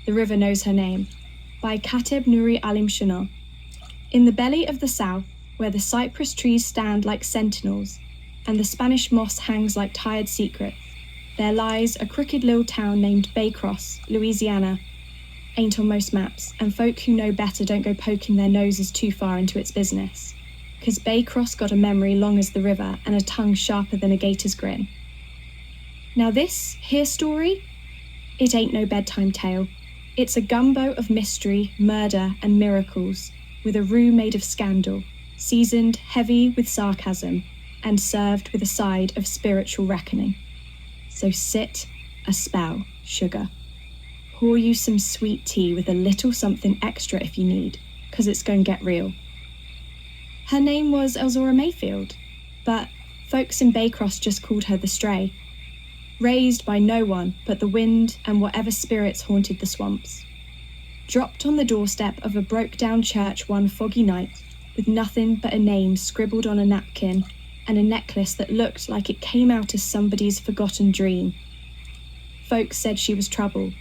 The River Knows Her Name, by Kateb Nuri Alim Shana. In the belly of the south, where the cypress trees stand like sentinels, and the Spanish moss hangs like tired secrets, there lies a crooked little town named Baycross, Louisiana. Ain't on most maps, and folk who know better don't go poking their noses too far into its business. 'Cause Baycross got a memory long as the river and a tongue sharper than a gator's grin. Now this here story, it ain't no bedtime tale. It's a gumbo of mystery, murder, and miracles, with a roux made of scandal, seasoned heavy with sarcasm, and served with a side of spiritual reckoning. So sit a spell, sugar. Pour you some sweet tea with a little something extra if you need, 'cause it's going to get real. Her name was Elzora Mayfield, but folks in Baycross just called her the Stray. Raised by no one but the wind and whatever spirits haunted the swamps. Dropped on the doorstep of a broke-down church one foggy night, with nothing but a name scribbled on a napkin and a necklace that looked like it came out of somebody's forgotten dream. Folks said she was trouble.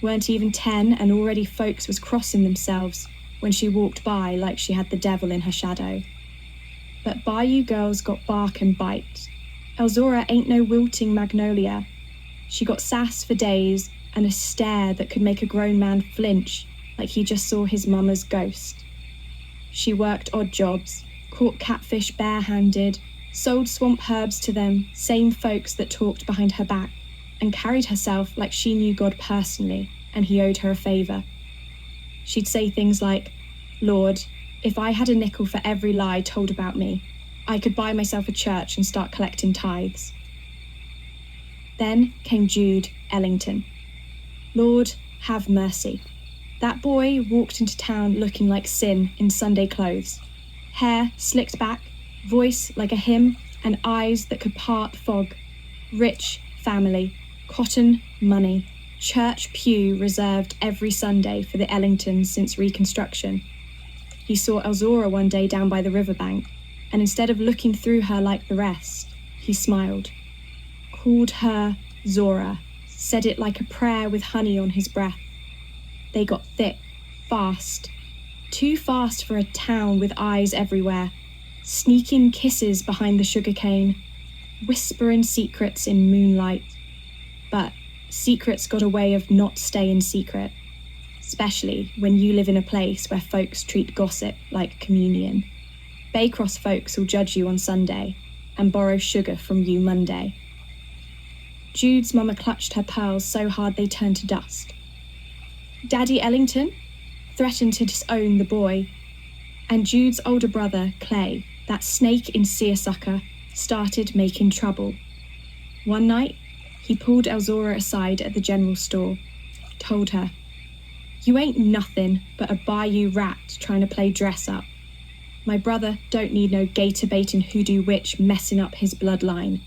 Weren't even 10 and already folks was crossing themselves when she walked by like she had the devil in her shadow. But Bayou girls got bark and bite. Elzora ain't no wilting magnolia. She got sass for days and a stare that could make a grown man flinch like he just saw his mama's ghost. She worked odd jobs, caught catfish bare-handed, sold swamp herbs to them same folks that talked behind her back, and carried herself like she knew God personally and he owed her a favour. She'd say things like, "Lord, if I had a nickel for every lie told about me, I could buy myself a church and start collecting tithes." Then came Jude Ellington. Lord, have mercy. That boy walked into town looking like sin in Sunday clothes. Hair slicked back, voice like a hymn, and eyes that could part fog. Rich family, cotton money, church pew reserved every Sunday for the Ellingtons since Reconstruction. He saw Elzora one day down by the riverbank, and instead of looking through her like the rest, he smiled. Called her Zora, said it like a prayer with honey on his breath. They got thick, fast. Too fast for a town with eyes everywhere. Sneaking kisses behind the sugarcane. Whispering secrets in moonlight. But secrets got a way of not staying secret. Especially when you live in a place where folks treat gossip like communion. Baycross folks will judge you on Sunday and borrow sugar from you Monday. Jude's mama clutched her pearls so hard they turned to dust. Daddy Ellington threatened to disown the boy, and Jude's older brother, Clay, that snake in seersucker, started making trouble. One night, he pulled Elzora aside at the general store, told her, "You ain't nothing but a bayou rat trying to play dress up. My brother don't need no gator-baiting hoodoo witch messing up his bloodline."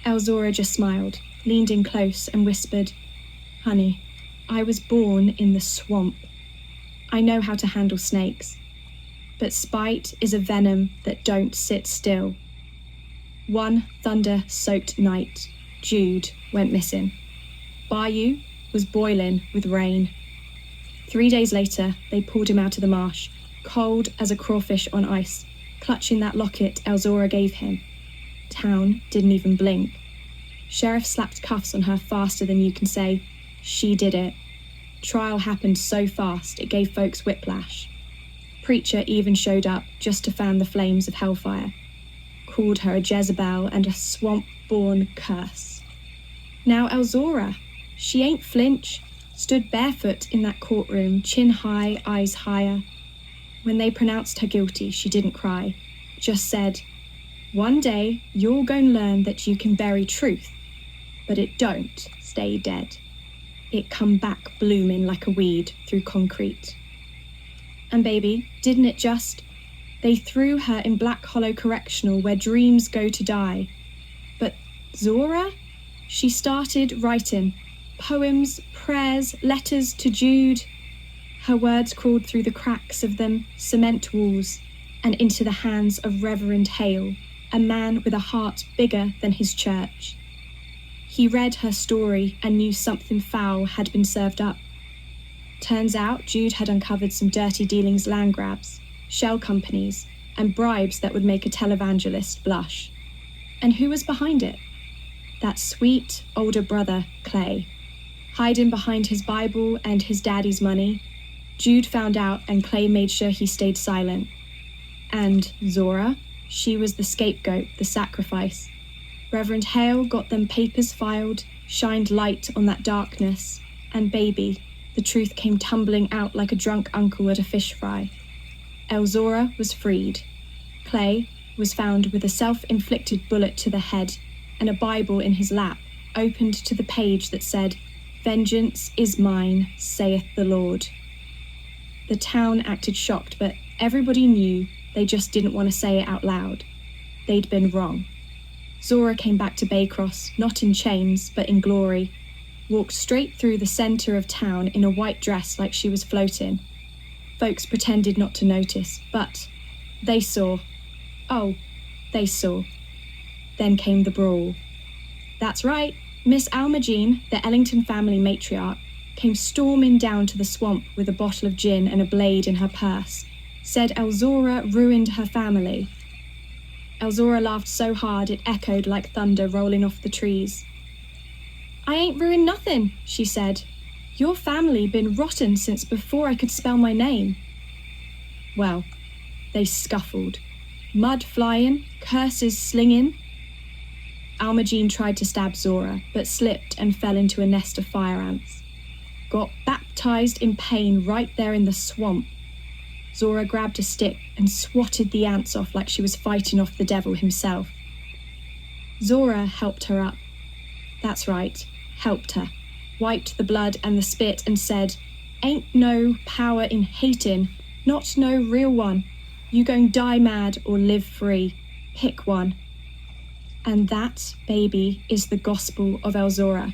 Elzora just smiled, leaned in close and whispered, "Honey, I was born in the swamp. I know how to handle snakes. But spite is a venom that don't sit still." One thunder-soaked night, Jude went missing. Bayou was boiling with rain. 3 days later, they pulled him out of the marsh, cold as a crawfish on ice, clutching that locket Elzora gave him. Town didn't even blink. Sheriff slapped cuffs on her faster than you can say, "She did it." Trial happened so fast it gave folks whiplash. Preacher even showed up just to fan the flames of hellfire. Called her a Jezebel and a swamp-born curse. Now Elzora, she ain't flinch, stood barefoot in that courtroom, chin high, eyes higher. When they pronounced her guilty, she didn't cry, just said, "One day you're going to learn that you can bury truth, but it don't stay dead. It come back blooming like a weed through concrete." And baby, didn't it just? They threw her in Black Hollow Correctional where dreams go to die. But Zora? She started writing poems, prayers, letters to Jude. Her words crawled through the cracks of them cement walls and into the hands of Reverend Hale, a man with a heart bigger than his church. He read her story and knew something foul had been served up. Turns out Jude had uncovered some dirty dealings, land grabs, shell companies, and bribes that would make a televangelist blush. And who was behind it? That sweet older brother, Clay. Hiding behind his Bible and his daddy's money, Jude found out and Clay made sure he stayed silent. And Zora, she was the scapegoat, the sacrifice. Reverend Hale got them papers filed, shined light on that darkness, and baby, the truth came tumbling out like a drunk uncle at a fish fry. Elzora was freed. Clay was found with a self-inflicted bullet to the head and a Bible in his lap, opened to the page that said, "Vengeance is mine, saith the Lord." The town acted shocked, but everybody knew they just didn't want to say it out loud. They'd been wrong. Zora came back to Baycross, not in chains, but in glory, walked straight through the centre of town in a white dress like she was floating. Folks pretended not to notice, but they saw. Oh, they saw. Then came the brawl. That's right, Miss Alma Jean, the Ellington family matriarch, came storming down to the swamp with a bottle of gin and a blade in her purse, said Elzora ruined her family. Elzora laughed so hard it echoed like thunder rolling off the trees. "I ain't ruined nothing," she said. "Your family been rotten since before I could spell my name." Well, they scuffled. Mud flying, curses slinging. Alma Jean tried to stab Zora, but slipped and fell into a nest of fire ants. Got baptized in pain right there in the swamp. Zora grabbed a stick and swatted the ants off like she was fighting off the devil himself. Zora helped her up. That's right, helped her. Wiped the blood and the spit and said, "Ain't no power in hating, not no real one. You gon' die mad or live free. Pick one." And that, baby, is the gospel of Elzora.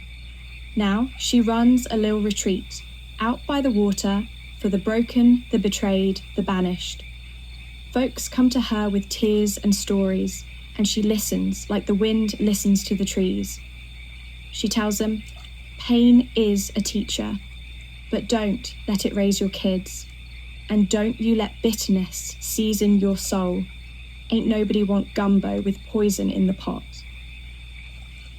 Now she runs a little retreat, out by the water, for the broken, the betrayed, the banished. Folks come to her with tears and stories, and she listens like the wind listens to the trees. She tells them, pain is a teacher, but don't let it raise your kids. And don't you let bitterness season your soul. Ain't nobody want gumbo with poison in the pot.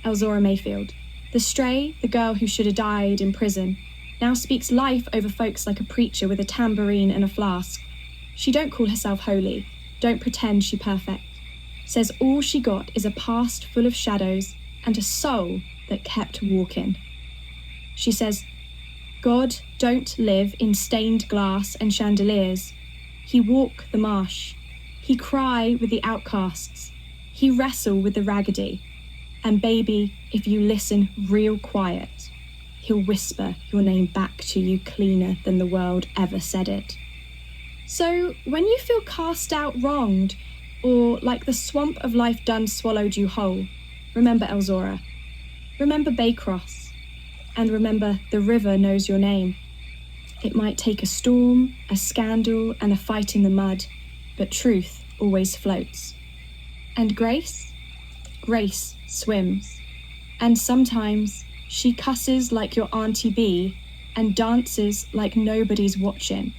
Elzora Mayfield, the stray, the girl who should have died in prison, now speaks life over folks like a preacher with a tambourine and a flask. She don't call herself holy, don't pretend she perfect. Says all she got is a past full of shadows and a soul that kept walking. She says, God don't live in stained glass and chandeliers. He walk the marsh. He cry with the outcasts. He wrestle with the raggedy. And baby, if you listen real quiet, he'll whisper your name back to you cleaner than the world ever said it. So when you feel cast out, wronged, or like the swamp of life done swallowed you whole, remember Elzora. Remember Baycross. And remember, the river knows your name. It might take a storm, a scandal, and a fight in the mud, but truth always floats. And Grace? Grace swims. And sometimes she cusses like your Auntie B and dances like nobody's watching.